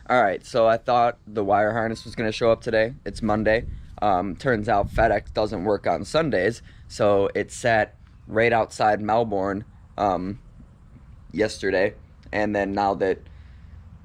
Alright, so I thought the wire harness was going to show up today. It's Monday. Turns out FedEx doesn't work on Sundays, so it sat right outside Melbourne yesterday. And then now that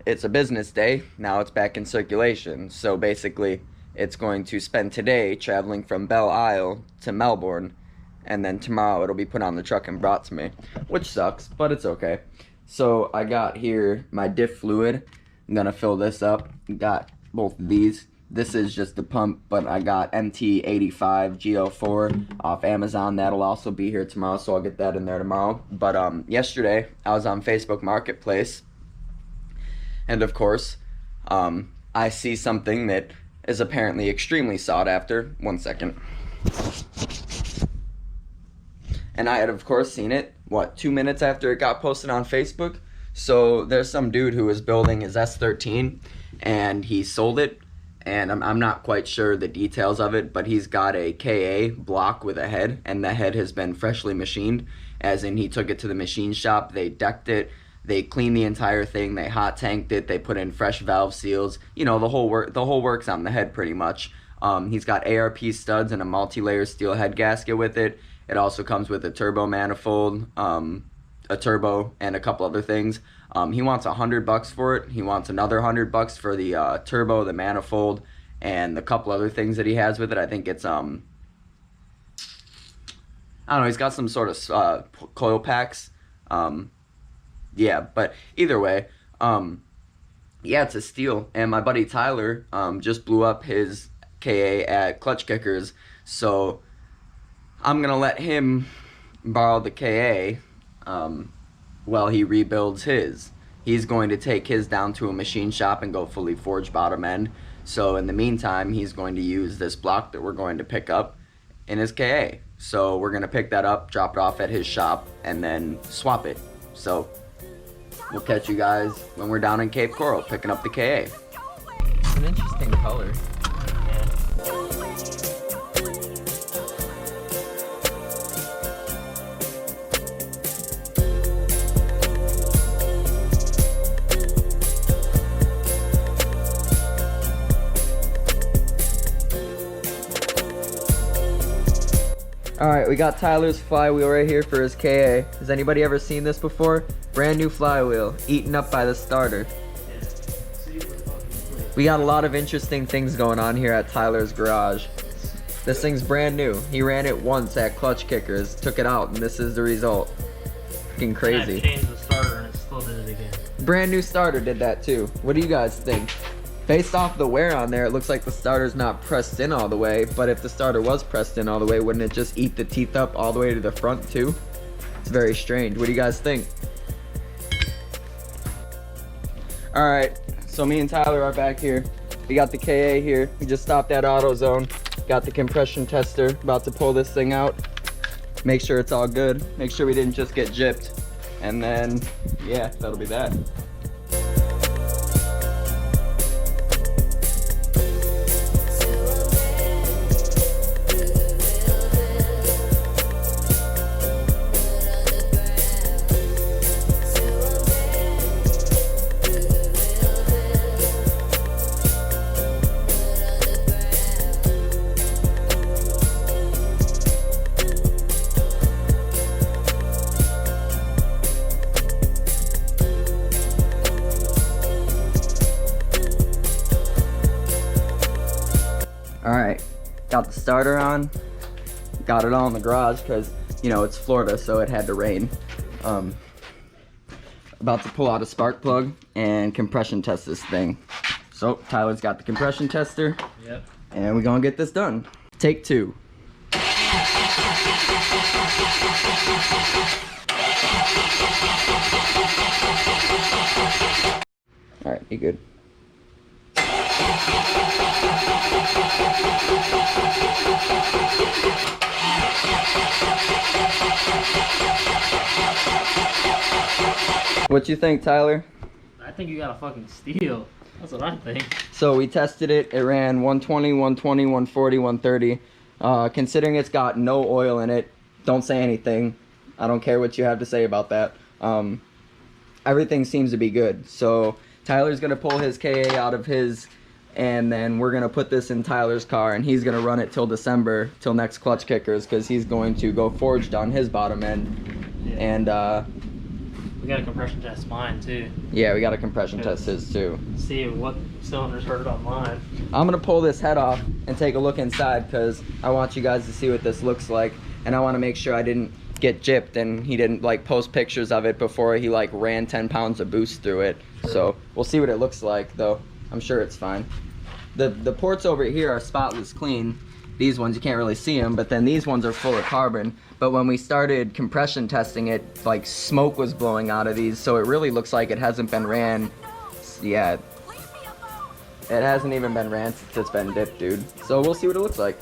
it's a business day, now it's back in circulation. So basically, it's going to spend today traveling from Belle Isle to Melbourne, and then tomorrow it'll be put on the truck and brought to me, which sucks, but it's okay. So I got here my diff fluid. I'm gonna fill this up. Got both of these. This is just the pump, but I got MT85 GO4 off Amazon. That'll also be here tomorrow, so I'll get that in there tomorrow. But yesterday I was on Facebook Marketplace, and of course, I see something that is apparently extremely sought after. 1 second. And I had, of course, seen it, 2 minutes after it got posted on Facebook? So there's some dude who was building his S13, and he sold it, and I'm not quite sure the details of it, but he's got a KA block with a head, and the head has been freshly machined, as in he took it to the machine shop, they decked it, they cleaned the entire thing, they hot tanked it, they put in fresh valve seals, you know, the whole works on the head pretty much. He's got ARP studs and a multi-layer steel head gasket with it. It also comes with a turbo manifold, a turbo, and a couple other things. He wants $100 for it. He wants another $100 for the turbo, the manifold, and the couple other things that he has with it. I think it's I don't know. He's got some sort of coil packs. Yeah, but either way, yeah, it's a steal. And my buddy Tyler just blew up his KA at Clutch Kickers, so I'm gonna let him borrow the KA while he rebuilds his. He's going to take his down to a machine shop and go fully forged bottom end. So in the meantime, he's going to use this block that we're going to pick up in his KA. So we're gonna pick that up, drop it off at his shop, and then swap it. So we'll catch you guys when we're down in Cape Coral picking up the KA. It's an interesting color. Alright, we got Tyler's flywheel right here for his KA. Has anybody ever seen this before? Brand new flywheel, eaten up by the starter. We got a lot of interesting things going on here at Tyler's garage. This thing's brand new. He ran it once at Clutch Kickers, took it out, and this is the result. Freaking crazy. I changed the starter and it still did it again. Brand new starter did that too. What do you guys think? Based off the wear on there, it looks like the starter's not pressed in all the way, but if the starter was pressed in all the way, wouldn't it just eat the teeth up all the way to the front too? It's very strange. What do you guys think? Alright, so me and Tyler are back here. We got the KA here. We just stopped at AutoZone. Got the compression tester. About to pull this thing out. Make sure it's all good. Make sure we didn't just get gypped. And then, yeah, that'll be that. Alright, got the starter on, got it all in the garage because, you know, it's Florida, so it had to rain. About to pull out a spark plug and compression test this thing. So, Tyler's got the compression tester. Yep. And we're gonna get this done. Take two. Alright, you good. What you think, Tyler? I think you got a fucking steal. That's what I think. So we tested it. It ran 120, 120, 140, 130. Considering it's got no oil in it, don't say anything. I don't care what you have to say about that. Everything seems to be good. So Tyler's gonna pull his KA out of his, and then we're gonna put this in Tyler's car, and he's gonna run it till December, till next Clutch Kickers, because he's going to go forged on his bottom end. Yeah. And we got a compression test mine too. yeah, we got a compression test his too. See what cylinders hurt on mine. I'm gonna pull this head off and take a look inside, because I want you guys to see what this looks like, and I want to make sure I didn't get gypped and he didn't like post pictures of it before he like ran 10 pounds of boost through it. So we'll see what it looks like, though. I'm sure it's fine. The ports over here are spotless clean. These ones you can't really see them, but then these ones are full of carbon. But when we started compression testing it, like smoke was blowing out of these, so it really looks like it hasn't been ran. Yeah, it hasn't even been ran since it's been dipped, dude. So we'll see what it looks like.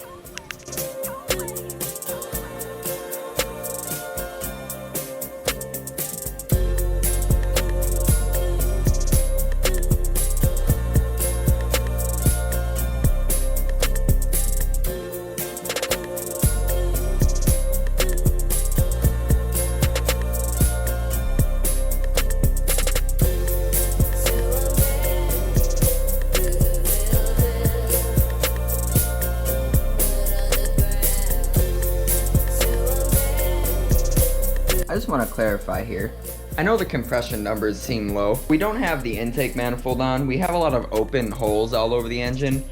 I just want to clarify here. I know the compression numbers seem low. We don't have the intake manifold on. We have a lot of open holes all over the engine.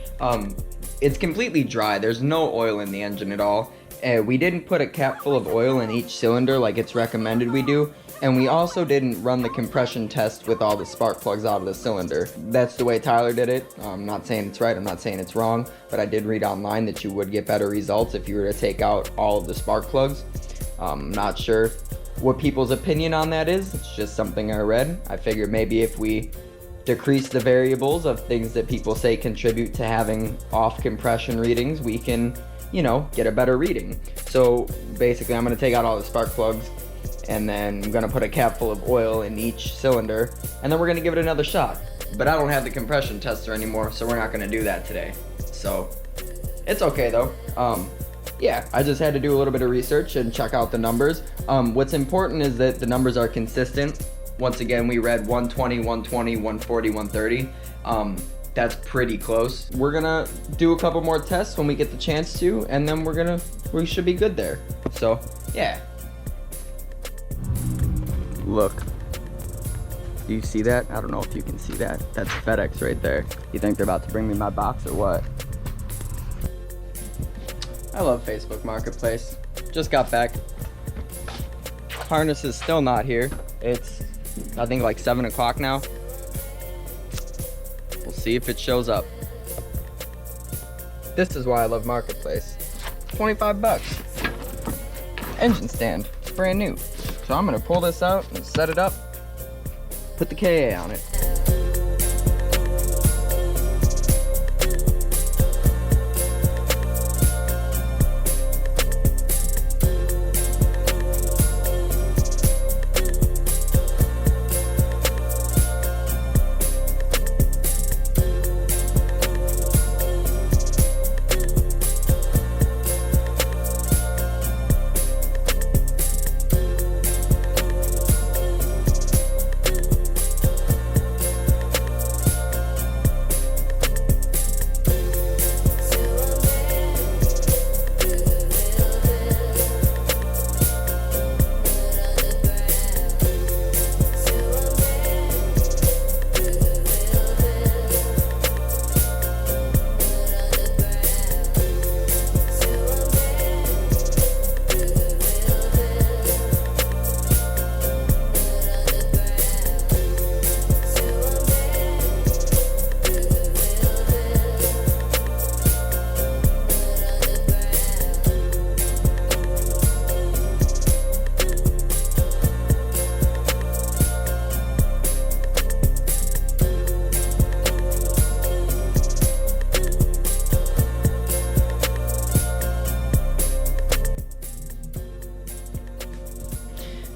It's completely dry. There's no oil in the engine at all. We didn't put a cap full of oil in each cylinder like it's recommended we do. And we also didn't run the compression test with all the spark plugs out of the cylinder. That's the way Tyler did it. I'm not saying it's right, I'm not saying it's wrong, but I did read online that you would get better results if you were to take out all of the spark plugs. I'm not sure what people's opinion on that is. It's just something I read. I figured maybe if we decrease the variables of things that people say contribute to having off compression readings, we can, you know, get a better reading. So basically I'm gonna take out all the spark plugs, and then I'm gonna put a cap full of oil in each cylinder, and then we're gonna give it another shot. But I don't have the compression tester anymore, so we're not gonna do that today. So it's okay though. Yeah, I just had to do a little bit of research and check out the numbers. What's important is that the numbers are consistent. Once again, we read 120, 120, 140, 130. That's pretty close. We're gonna do a couple more tests when we get the chance to, and then we should be good there. So, yeah. Look. Do you see that? I don't know if you can see that. That's FedEx right there. You think they're about to bring me my box or what? I love Facebook Marketplace. Just got back. Harness is still not here. It's, I think, like 7 o'clock now. We'll see if it shows up. This is why I love Marketplace. 25 bucks. Engine stand. It's brand new. So I'm gonna pull this out and set it up. Put the KA on it.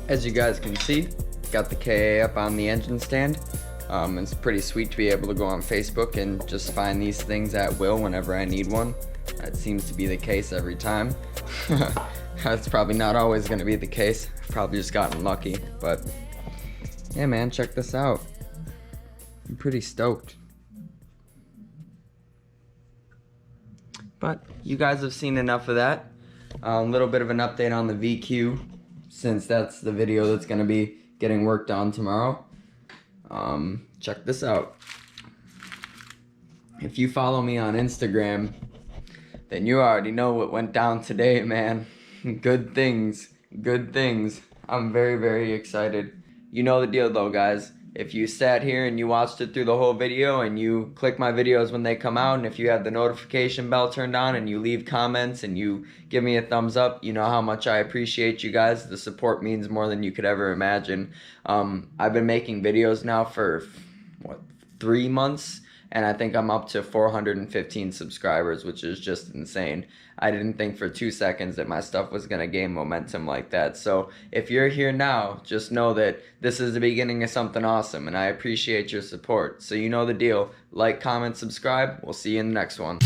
As you guys can see, got the KA up on the engine stand. It's pretty sweet to be able to go on Facebook and just find these things at will whenever I need one. That seems to be the case every time. That's probably not always going to be the case. I've probably just gotten lucky, but yeah, man, check this out. I'm pretty stoked. But you guys have seen enough of that. A little bit of an update on the VQ, since that's the video that's going to be getting worked on tomorrow. Check this out. If you follow me on Instagram, then you already know what went down today, man. Good things. Good things. I'm very, very excited. You know the deal though, guys. If you sat here and you watched it through the whole video and you click my videos when they come out, and if you have the notification bell turned on and you leave comments and you give me a thumbs up, you know how much I appreciate you guys. The support means more than you could ever imagine. I've been making videos now for, 3 months? And I think I'm up to 415 subscribers, which is just insane. I didn't think for 2 seconds that my stuff was going to gain momentum like that. So if you're here now, just know that this is the beginning of something awesome, and I appreciate your support. So you know the deal. Like, comment, subscribe. We'll see you in the next one.